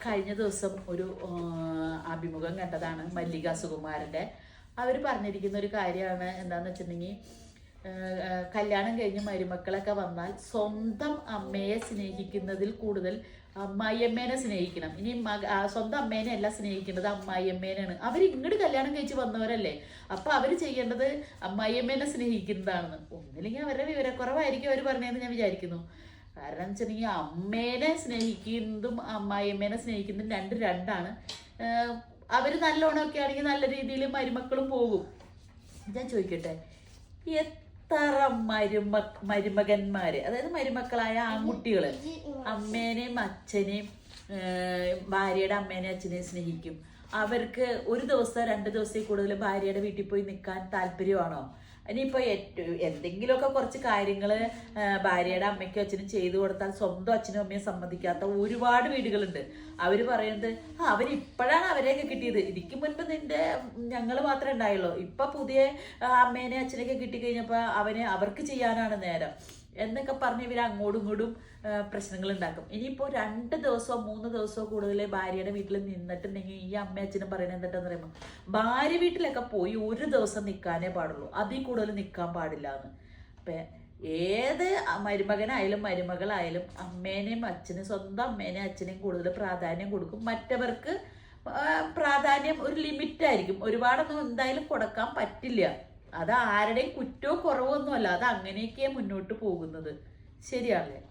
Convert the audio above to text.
കഴിഞ്ഞ ദിവസം ഒരു അഭിമുഖം കണ്ടതാണ് മല്ലിക സുകുമാരൻ്റെ. അവർ പറഞ്ഞിരിക്കുന്ന ഒരു കാര്യമാണ് എന്താണെന്ന് വെച്ചിട്ടുണ്ടെങ്കിൽ, കല്യാണം കഴിഞ്ഞ് മരുമക്കളൊക്കെ വന്നാൽ സ്വന്തം അമ്മയെ സ്നേഹിക്കുന്നതിൽ കൂടുതൽ അമ്മായിയമ്മേനെ സ്നേഹിക്കണം. ഇനി സ്വന്തം അമ്മേനെ അല്ല സ്നേഹിക്കേണ്ടത്, അമ്മായിയമ്മേനാണ്. അവർ ഇങ്ങോട്ട് കല്യാണം കഴിച്ച് വന്നവരല്ലേ, അപ്പം അവർ ചെയ്യേണ്ടത് അമ്മായിയമ്മേനെ സ്നേഹിക്കുന്നതാണെന്ന്. ഒന്നില്ലെങ്കിൽ അവരുടെ വിവരക്കുറവായിരിക്കും അവർ പറഞ്ഞതെന്ന് ഞാൻ വിചാരിക്കുന്നു. കാരണം എന്ന് വെച്ചിട്ടുണ്ടെങ്കിൽ അമ്മേനെ സ്നേഹിക്കുന്നതും അമ്മായിയമ്മേനെ സ്നേഹിക്കുന്നതും രണ്ടാണ്. അവർ നല്ലോണമൊക്കെ ആണെങ്കിൽ നല്ല രീതിയിൽ മരുമക്കളും പോകും. ഞാൻ ചോദിക്കട്ടെ, എത്ര മരുമകന്മാര്, അതായത് മരുമക്കളായ ആൺകുട്ടികൾ അമ്മേനെയും അച്ഛനെയും ഭാര്യയുടെ അമ്മേനെയും അച്ഛനെയും സ്നേഹിക്കും? അവർക്ക് ഒരു ദിവസം 2 ദിവസത്തിൽ കൂടുതൽ ഭാര്യയുടെ വീട്ടിൽ പോയി നിൽക്കാൻ താല്പര്യമാണോ? ഇനിയിപ്പോൾ എന്തെങ്കിലുമൊക്കെ കുറച്ച് കാര്യങ്ങൾ ഭാര്യയുടെ അമ്മയ്ക്കും അച്ഛനും ചെയ്തു കൊടുത്താൽ സ്വന്തം അച്ഛനും അമ്മയും സമ്മതിക്കാത്ത ഒരുപാട് വീടുകളുണ്ട്. അവർ പറയുന്നത് അവരിപ്പോഴാണ് അവരെയൊക്കെ കിട്ടിയത്, ഇതിക്ക് മുൻപ് ഞങ്ങൾ മാത്രമേ ഉണ്ടായുള്ളൂ, ഇപ്പം പുതിയ അമ്മേനെ അച്ഛനെയൊക്കെ കിട്ടിക്കഴിഞ്ഞപ്പോൾ അവർക്ക് ചെയ്യാനാണ് നേരം എന്നൊക്കെ പറഞ്ഞ് ഇവർ അങ്ങോട്ടും ഇങ്ങോട്ടും പ്രശ്നങ്ങൾ ഉണ്ടാക്കും. ഇനിയിപ്പോൾ 2 ദിവസമോ 3 ദിവസമോ കൂടുതൽ ഭാര്യയുടെ വീട്ടിൽ നിന്നിട്ടുണ്ടെങ്കിൽ ഈ അമ്മ അച്ഛനും പറയുന്നത് എന്താണെന്ന് പറയുമ്പോൾ, ഭാര്യ വീട്ടിലൊക്കെ പോയി 1 ദിവസം നിൽക്കാനേ പാടുള്ളൂ, അതിൽ കൂടുതൽ നിൽക്കാൻ പാടില്ല എന്ന്. അപ്പം ഏത് മരുമകനായാലും മരുമകളായാലും അമ്മേനെയും അച്ഛനും സ്വന്തം അമ്മേനെയും അച്ഛനെയും കൂടുതൽ പ്രാധാന്യം കൊടുക്കും. മറ്റവർക്ക് പ്രാധാന്യം ഒരു ലിമിറ്റായിരിക്കും, ഒരുപാടൊന്നും എന്തായാലും കൊടുക്കാൻ പറ്റില്ല. അത് ആരുടെയും കുറ്റവും കുറവൊന്നുമല്ല, അത് അങ്ങനെയൊക്കെയാണ് മുന്നോട്ട് പോകുന്നത്. ശരിയാണല്ലേ?